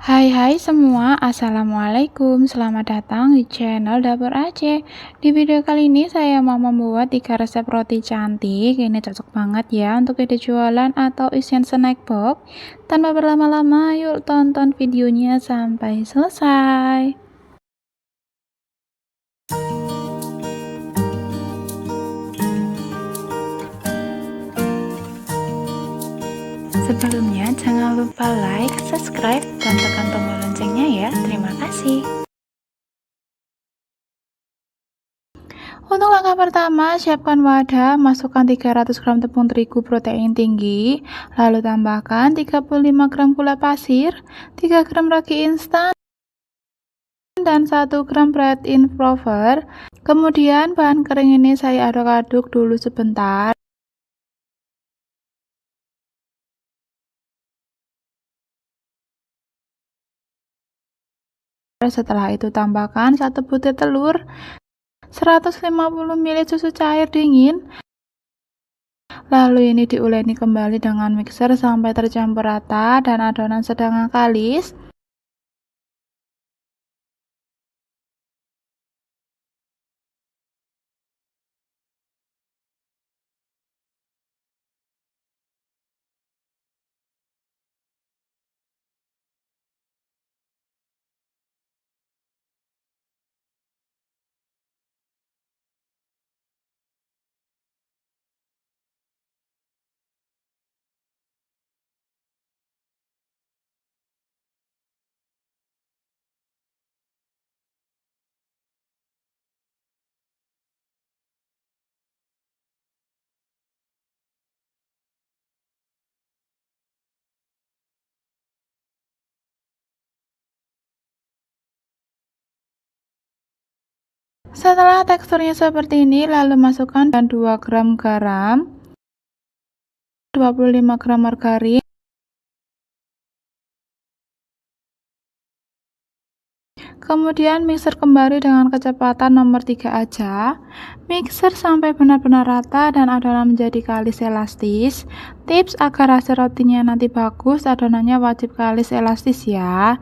Hai semua, assalamualaikum. Selamat datang di channel Dapur Aceh. Di video kali ini saya mau membuat 3 resep roti cantik. Ini cocok banget ya untuk ide jualan atau isian snack box. Tanpa berlama-lama, yuk tonton videonya sampai selesai. Sebelumnya jangan lupa like, subscribe, dan tekan tombol loncengnya ya. Terima kasih. Untuk langkah pertama, siapkan wadah, masukkan 300 gram tepung terigu protein tinggi, lalu tambahkan 35 gram gula pasir, 3 gram ragi instan, dan 1 gram bread improver. Kemudian bahan kering ini saya aduk-aduk dulu sebentar. Setelah itu tambahkan 1 butir telur, 150 ml susu cair dingin. Lalu ini diuleni kembali dengan mixer sampai tercampur rata dan adonan sedang kalis. Setelah teksturnya seperti ini, lalu masukkan 2 gram garam, 25 gram margarin, kemudian mixer kembali dengan kecepatan nomor 3 aja. Mixer sampai benar-benar rata dan adonan menjadi kalis elastis. Tips agar hasil rotinya nanti bagus, adonannya wajib kalis elastis ya.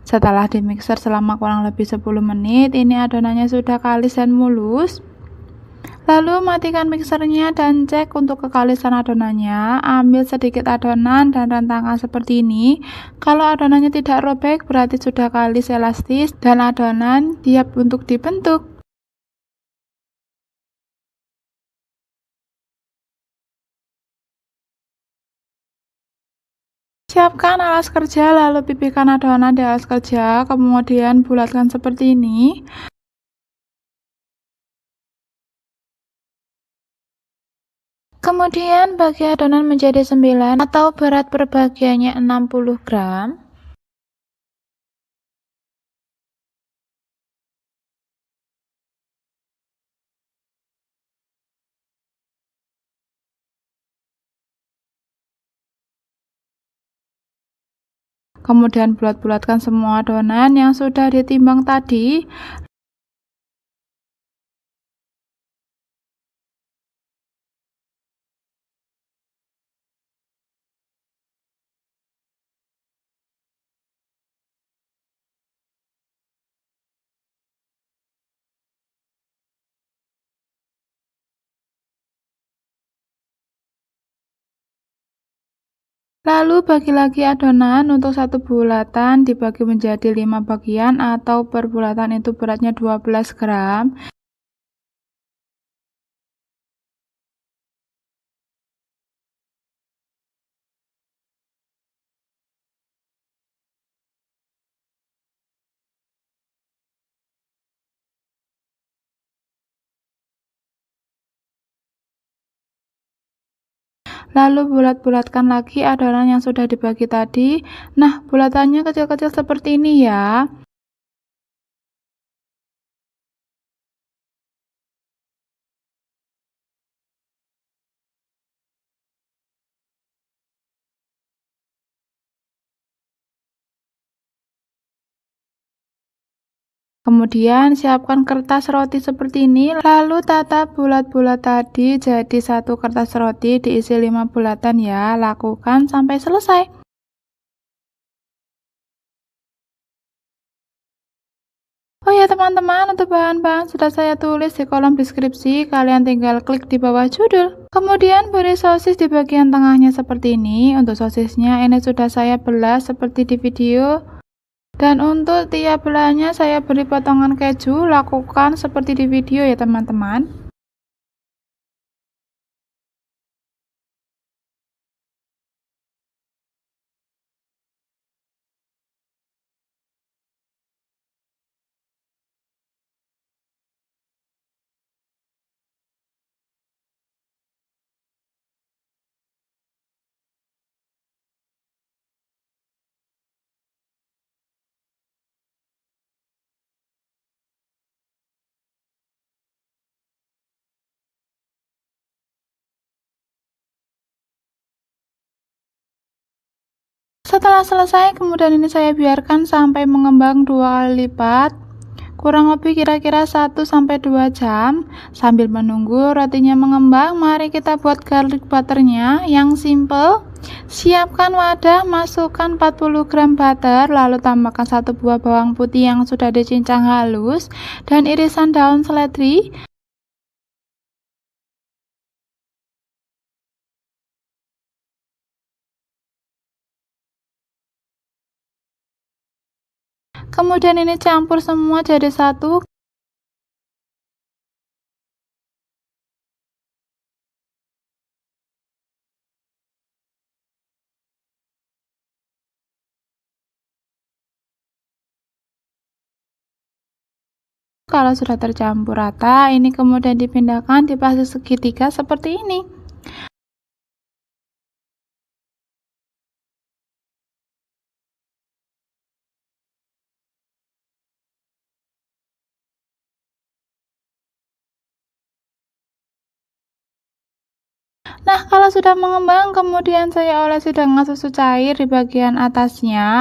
Setelah dimixer selama kurang lebih 10 menit, ini adonannya sudah kalis dan mulus. Lalu matikan mixernya dan cek untuk kekalisan adonannya. Ambil sedikit adonan dan rentangkan seperti ini. Kalau adonannya tidak robek, berarti sudah kalis elastis dan adonan siap untuk dibentuk. Siapkan alas kerja, lalu pipihkan adonan di alas kerja, kemudian bulatkan seperti ini. Kemudian bagi adonan menjadi 9 atau berat per bagiannya 60 gram. Kemudian bulat-bulatkan semua adonan yang sudah ditimbang tadi. Lalu bagi lagi adonan untuk satu bulatan dibagi menjadi 5 bagian atau per bulatan itu beratnya 12 gram. Lalu bulat-bulatkan lagi adonan yang sudah dibagi tadi. Nah, bulatannya kecil-kecil seperti ini ya. Kemudian siapkan kertas roti seperti ini, lalu tata bulat-bulat tadi jadi satu kertas roti diisi 5 bulatan ya. Lakukan sampai selesai. Oh ya teman-teman, untuk bahan-bahan sudah saya tulis di kolom deskripsi, kalian tinggal klik di bawah judul. Kemudian beri sosis di bagian tengahnya seperti ini. Untuk sosisnya ini sudah saya belah seperti di video. Dan untuk tiap belahannya saya beri potongan keju, lakukan seperti di video ya teman-teman. Setelah selesai, kemudian ini saya biarkan sampai mengembang 2 kali lipat, kurang lebih kira-kira 1-2 jam. Sambil menunggu rotinya mengembang, mari kita buat garlic butternya yang simple. Siapkan wadah, masukkan 40 gram butter, lalu tambahkan 1 buah bawang putih yang sudah dicincang halus dan irisan daun seledri. Kemudian ini campur semua jadi satu. Kalau sudah tercampur rata, ini kemudian dipindahkan di plastik segitiga seperti ini. Nah, kalau sudah mengembang, kemudian saya olesi dengan susu cair di bagian atasnya.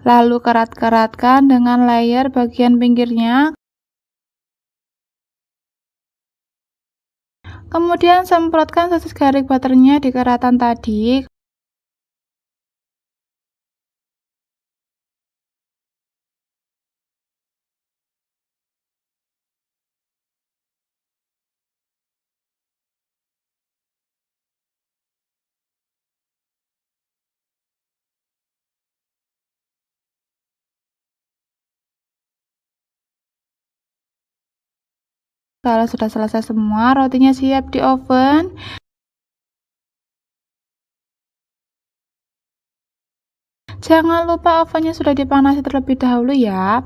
Lalu kerat-keratkan dengan layer bagian pinggirnya. Kemudian semprotkan sosis garlic butternya di keratan tadi. Kalau sudah selesai semua, rotinya siap di oven. Jangan lupa ovennya sudah dipanasi terlebih dahulu ya.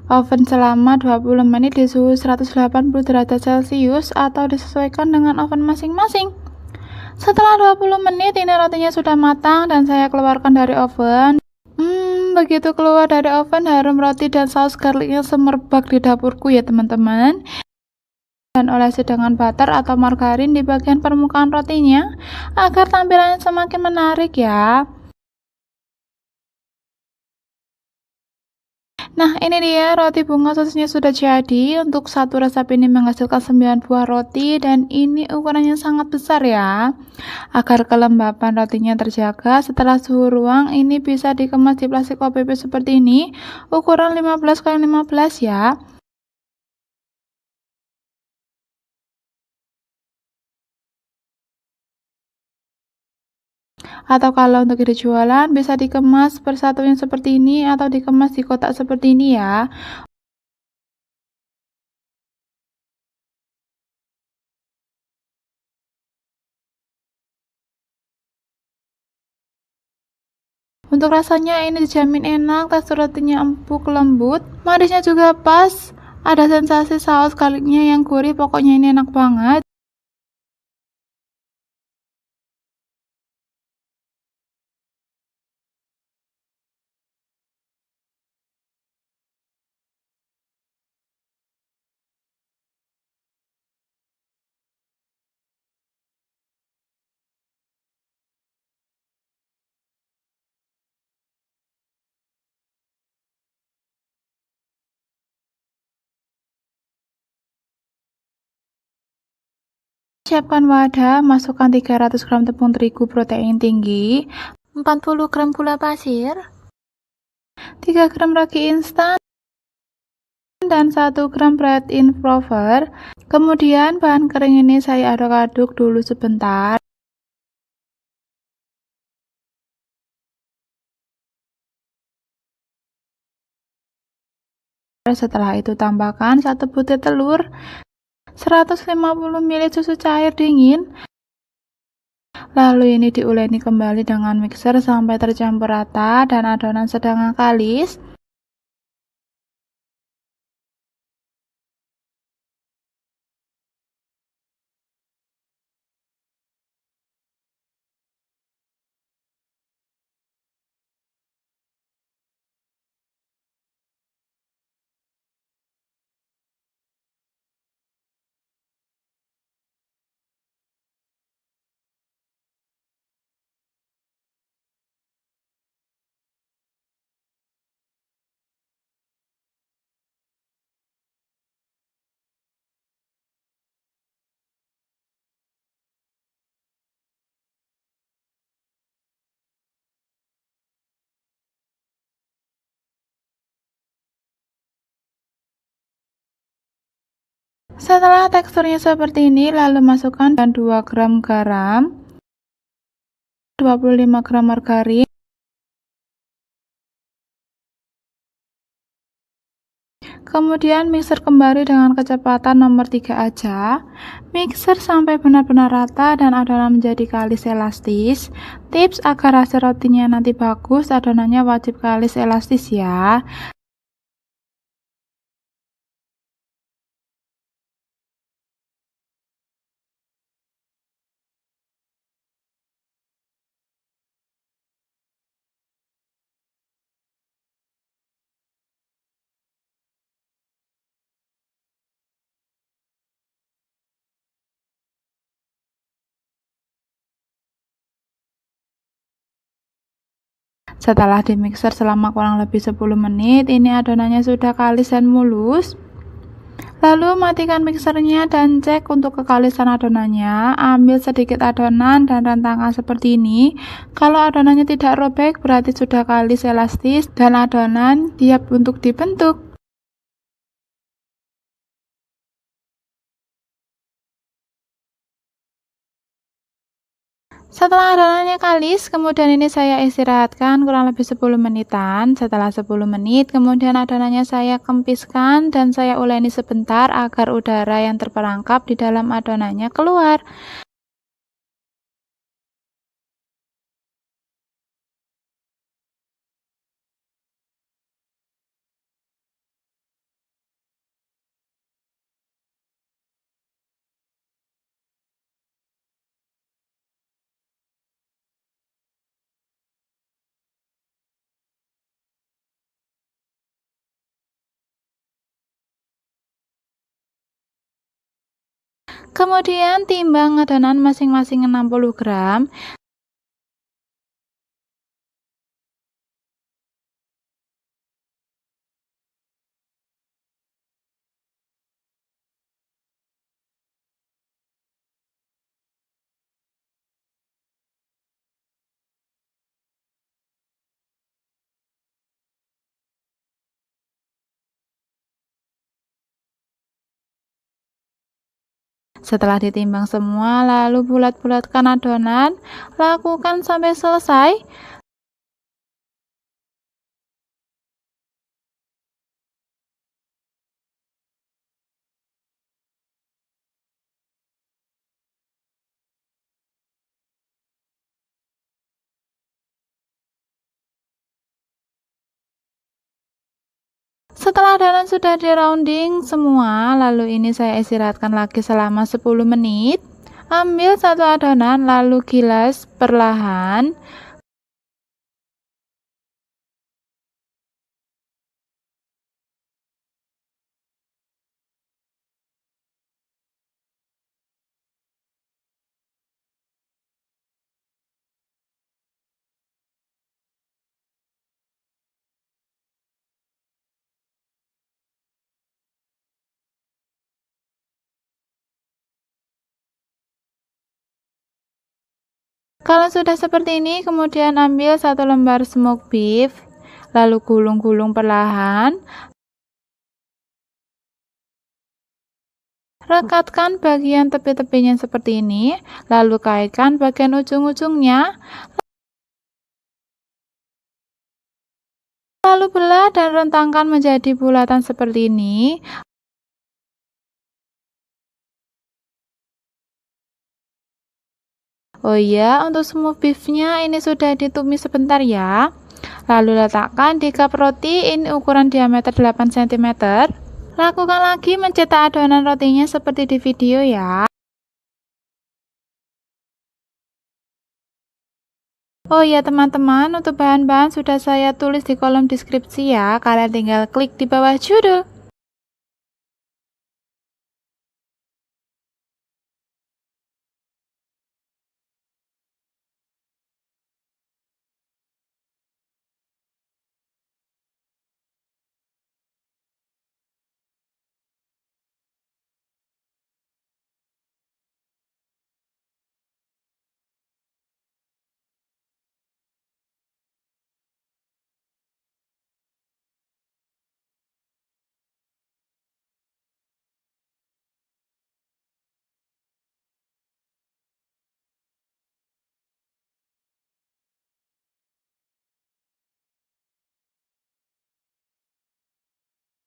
Oven selama 20 menit di suhu 180 derajat Celcius atau disesuaikan dengan oven masing-masing. Setelah 20 menit ini rotinya sudah matang dan saya keluarkan dari oven. Begitu keluar dari oven, harum roti dan saus garlicnya semerbak di dapurku ya teman-teman. Dan olesi dengan butter atau margarin di bagian permukaan rotinya agar tampilannya semakin menarik ya. Nah, ini dia roti bunga sosisnya sudah jadi. Untuk satu resep ini menghasilkan 9 buah roti dan ini ukurannya sangat besar ya. Agar kelembapan rotinya terjaga, setelah suhu ruang ini bisa dikemas di plastik OPP seperti ini, ukuran 15x15 ya. Atau kalau untuk ide jualan bisa dikemas persatunya seperti ini atau dikemas di kotak seperti ini ya. Untuk rasanya ini dijamin enak, tekstur rotinya empuk lembut, manisnya juga pas, ada sensasi saus garlicnya yang gurih, pokoknya ini enak banget. Siapkan wadah, masukkan 300 gram tepung terigu protein tinggi, 40 gram gula pasir, 3 gram ragi instan, dan 1 gram bread-in flour. Kemudian bahan kering ini saya aduk-aduk dulu sebentar. Setelah itu tambahkan 1 butir telur, 150 ml susu cair dingin. Lalu ini diuleni kembali dengan mixer sampai tercampur rata dan adonan sedang kalis. Setelah teksturnya seperti ini, lalu masukkan 2 gram garam, 25 gram margarin, kemudian mixer kembali dengan kecepatan nomor 3 aja. Mixer sampai benar-benar rata dan adonan menjadi kalis elastis. Tips agar hasil rotinya nanti bagus, adonannya wajib kalis elastis ya. Setelah dimixer selama kurang lebih 10 menit, ini adonannya sudah kalis dan mulus. Lalu matikan mixernya dan cek untuk kekalisan adonannya. Ambil sedikit adonan dan rentangkan seperti ini. Kalau adonannya tidak robek, berarti sudah kalis elastis dan adonan siap untuk dibentuk. Setelah adonannya kalis, kemudian ini saya istirahatkan kurang lebih 10 menitan. Setelah 10 menit, kemudian adonannya saya kempiskan dan saya uleni sebentar agar udara yang terperangkap di dalam adonannya keluar. Kemudian timbang adonan masing-masing 60 gram. Setelah ditimbang semua, lalu bulat-bulatkan adonan, lakukan sampai selesai. Setelah adonan sudah di rounding semua, lalu ini saya istirahatkan lagi selama 10 menit. Ambil satu adonan lalu gilas perlahan. Kalau sudah seperti ini, kemudian ambil 1 lembar smoked beef, lalu gulung-gulung perlahan. Rekatkan bagian tepi-tepinya seperti ini, lalu kaitkan bagian ujung-ujungnya, lalu belah dan rentangkan menjadi bulatan seperti ini. Oh iya, untuk smoked beefnya ini sudah ditumis sebentar ya. Lalu letakkan di cup roti, ini ukuran diameter 8 cm. Lakukan lagi mencetak adonan rotinya seperti di video ya. Oh ya teman-teman, untuk bahan-bahan sudah saya tulis di kolom deskripsi ya. Kalian tinggal klik di bawah judul.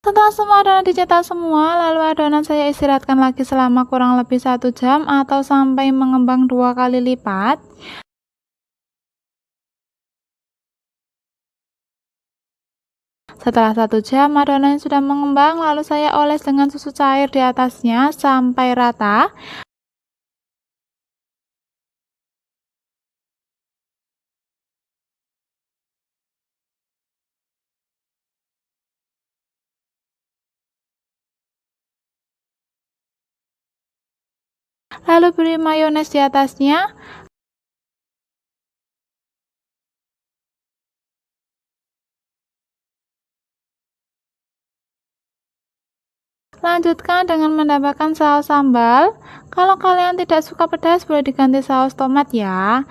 Setelah semua adonan dicetak semua, lalu adonan saya istirahatkan lagi selama kurang lebih 1 jam atau sampai mengembang 2 kali lipat. Setelah 1 jam, adonan sudah mengembang, lalu saya oles dengan susu cair di atasnya sampai rata. Lalu beri mayones di atasnya. Lanjutkan dengan menambahkan saus sambal. Kalau kalian tidak suka pedas, boleh diganti saus tomat ya.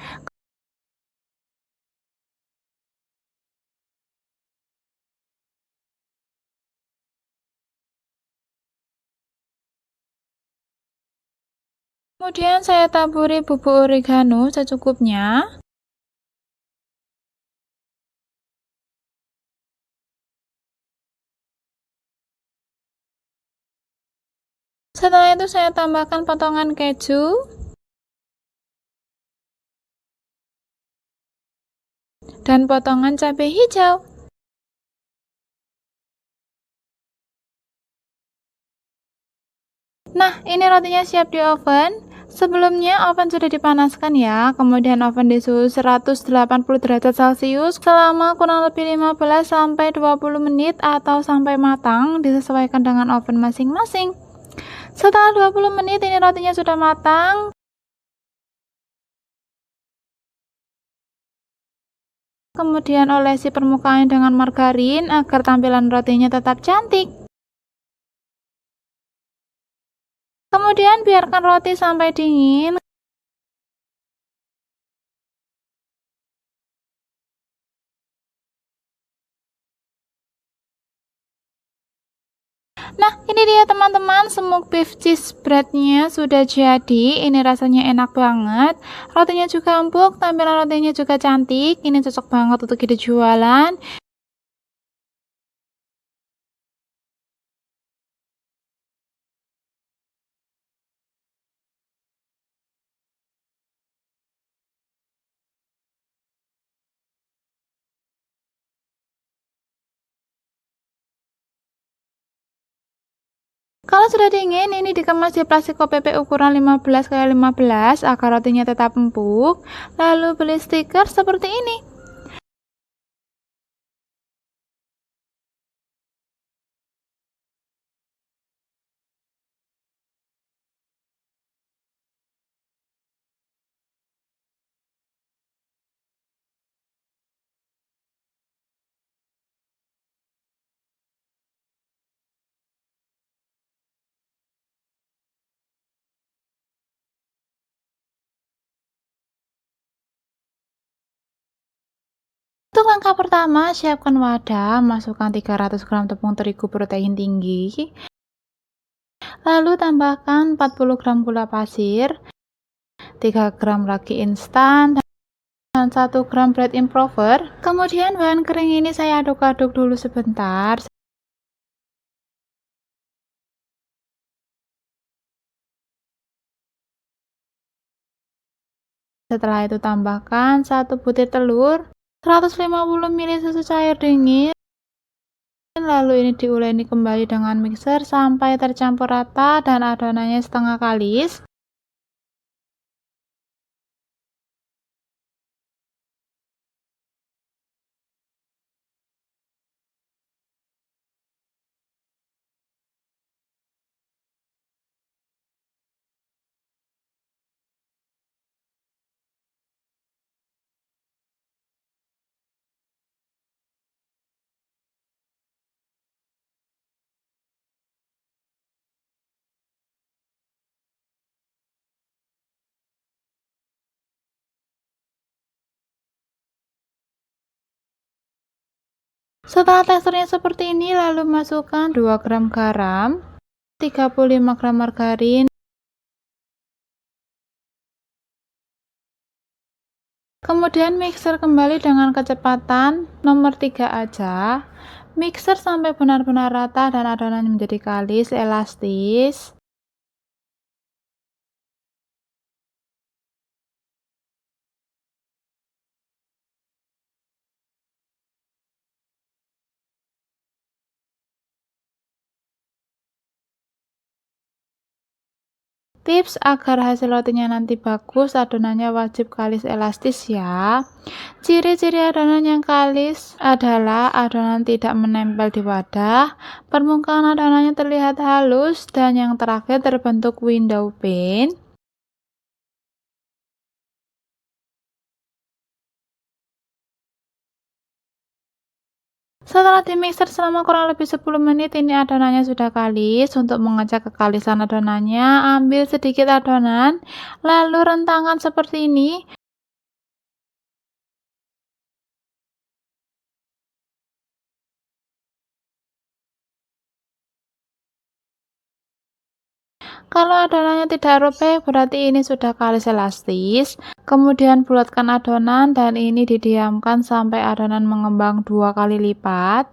Kemudian saya taburi bubuk oregano secukupnya. Setelah itu saya tambahkan potongan keju dan potongan cabai hijau. Nah, ini rotinya siap di oven. Sebelumnya oven sudah dipanaskan ya, kemudian oven di suhu 180 derajat Celcius selama kurang lebih 15 sampai 20 menit atau sampai matang, disesuaikan dengan oven masing-masing. Setelah 20 menit ini rotinya sudah matang. Kemudian olesi permukaan dengan margarin agar tampilan rotinya tetap cantik. Kemudian biarkan roti sampai dingin. Nah, ini dia teman-teman, smoked beef cheese breadnya sudah jadi. Ini rasanya enak banget. Rotinya juga empuk, tampilan rotinya juga cantik. Ini cocok banget untuk ide jualan. Kalau sudah dingin, ini dikemas di plastik OPP ukuran 15x15 agar rotinya tetap empuk. Lalu beli stiker seperti ini. Untuk langkah pertama, siapkan wadah, masukkan 300 gram tepung terigu protein tinggi, lalu tambahkan 40 gram gula pasir, 3 gram ragi instan, dan 1 gram bread improver. Kemudian bahan kering ini saya aduk-aduk dulu sebentar. Setelah itu tambahkan 1 butir telur, 150 ml susu cair dingin, lalu ini diuleni kembali dengan mixer sampai tercampur rata dan adonannya setengah kalis. Setelah teksturnya seperti ini, lalu masukkan 2 gram garam, 35 gram margarin, kemudian mixer kembali dengan kecepatan nomor 3 aja. Mixer sampai benar-benar rata dan adonan menjadi kalis, elastis. Tips agar hasil rotinya nanti bagus, adonannya wajib kalis elastis ya. Ciri-ciri adonan yang kalis adalah adonan tidak menempel di wadah, permukaan adonannya terlihat halus, dan yang terakhir terbentuk window pane. Setelah dimixer selama kurang lebih 10 menit, ini adonannya sudah kalis. Untuk mengecek kekalisan adonannya, ambil sedikit adonan, lalu rentangkan seperti ini. Kalau adonannya tidak robek, berarti ini sudah kalis elastis. Kemudian bulatkan adonan dan ini didiamkan sampai adonan mengembang 2 kali lipat.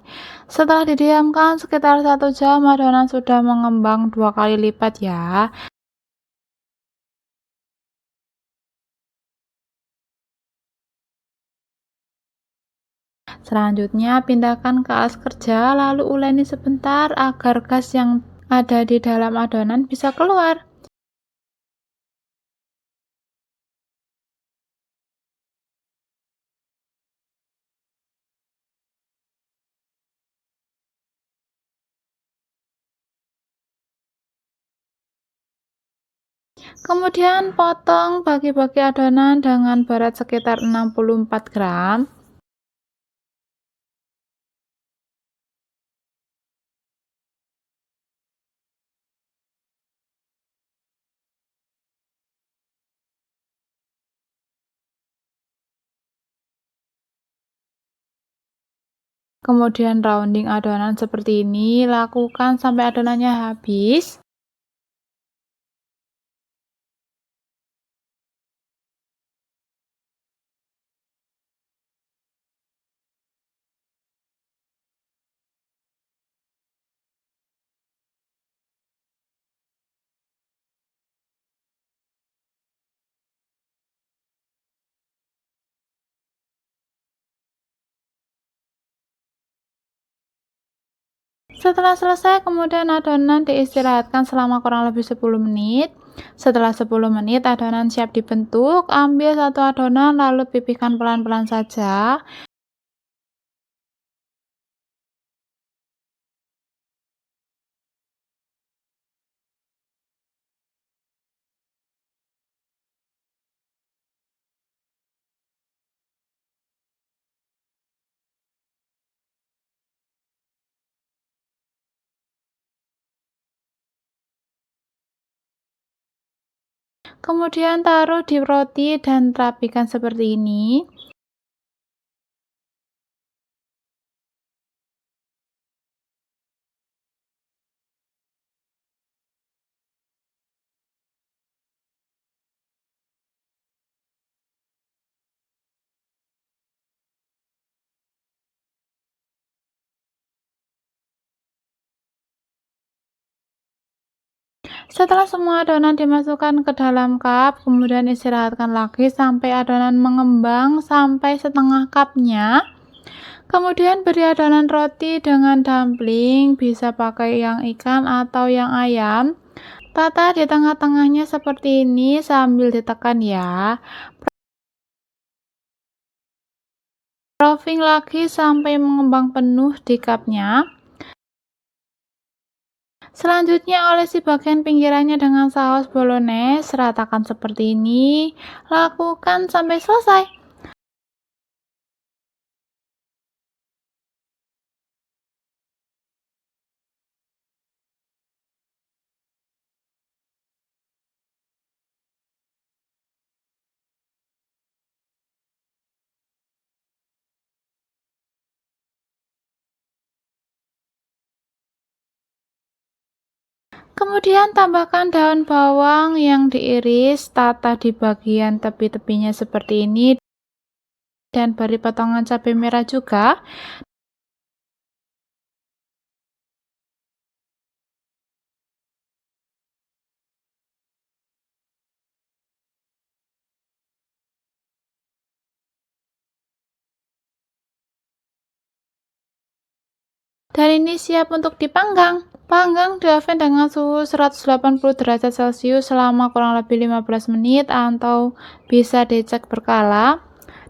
Setelah didiamkan sekitar 1 jam, adonan sudah mengembang 2 kali lipat ya. Selanjutnya, pindahkan ke alas kerja, lalu uleni sebentar agar gas yang ada di dalam adonan bisa keluar. Kemudian potong bagi-bagi adonan dengan berat sekitar 64 gram. Kemudian rounding adonan seperti ini, lakukan sampai adonannya habis. Setelah selesai, kemudian adonan diistirahatkan selama kurang lebih 10 menit. Setelah 10 menit adonan siap dibentuk, ambil satu adonan lalu pipihkan pelan-pelan saja. Kemudian taruh di roti dan rapikan seperti ini. Setelah semua adonan dimasukkan ke dalam cup, kemudian istirahatkan lagi sampai adonan mengembang sampai setengah cupnya. Kemudian beri adonan roti dengan dumpling, bisa pakai yang ikan atau yang ayam. Tata di tengah-tengahnya seperti ini sambil ditekan ya. Proofing lagi sampai mengembang penuh di cupnya. Selanjutnya olesi bagian pinggirannya dengan saus bolognese, ratakan seperti ini. Lakukan sampai selesai. Kemudian tambahkan daun bawang yang diiris, tata di bagian tepi-tepinya seperti ini, dan beri potongan cabai merah juga. Dan ini siap untuk dipanggang. Panggang di oven dengan suhu 180 derajat Celcius selama kurang lebih 15 menit atau bisa dicek berkala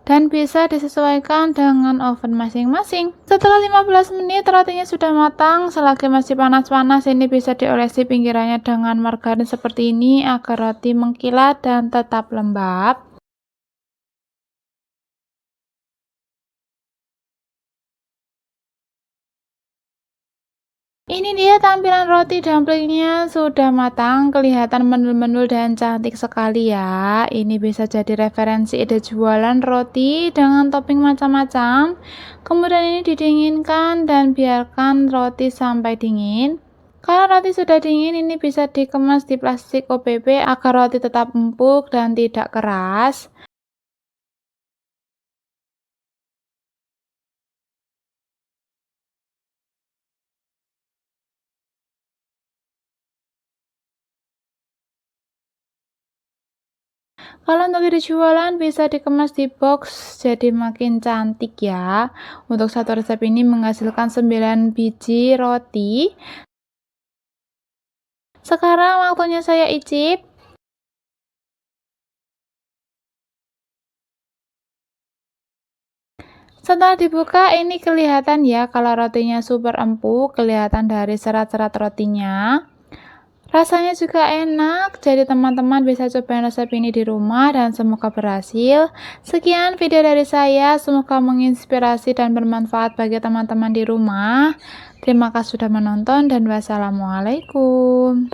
dan bisa disesuaikan dengan oven masing-masing. Setelah 15 menit rotinya sudah matang, selagi masih panas-panas ini bisa diolesi pinggirannya dengan margarin seperti ini agar roti mengkilat dan tetap lembab. Ini dia tampilan roti dumplingnya sudah matang, kelihatan menul-menul dan cantik sekali ya. Ini bisa jadi referensi ide jualan roti dengan topping macam-macam. Kemudian ini didinginkan dan biarkan roti sampai dingin. Kalau roti sudah dingin, ini bisa dikemas di plastik OPP agar roti tetap empuk dan tidak keras. Kalau untuk ide jualan bisa dikemas di box jadi makin cantik ya. Untuk satu resep ini menghasilkan 9 biji roti. Sekarang waktunya saya icip. Setelah dibuka ini kelihatan ya kalau rotinya super empuk, kelihatan dari serat-serat rotinya. Rasanya juga enak, jadi teman-teman bisa cobain resep ini di rumah dan semoga berhasil. Sekian video dari saya, semoga menginspirasi dan bermanfaat bagi teman-teman di rumah. Terima kasih sudah menonton dan wassalamualaikum.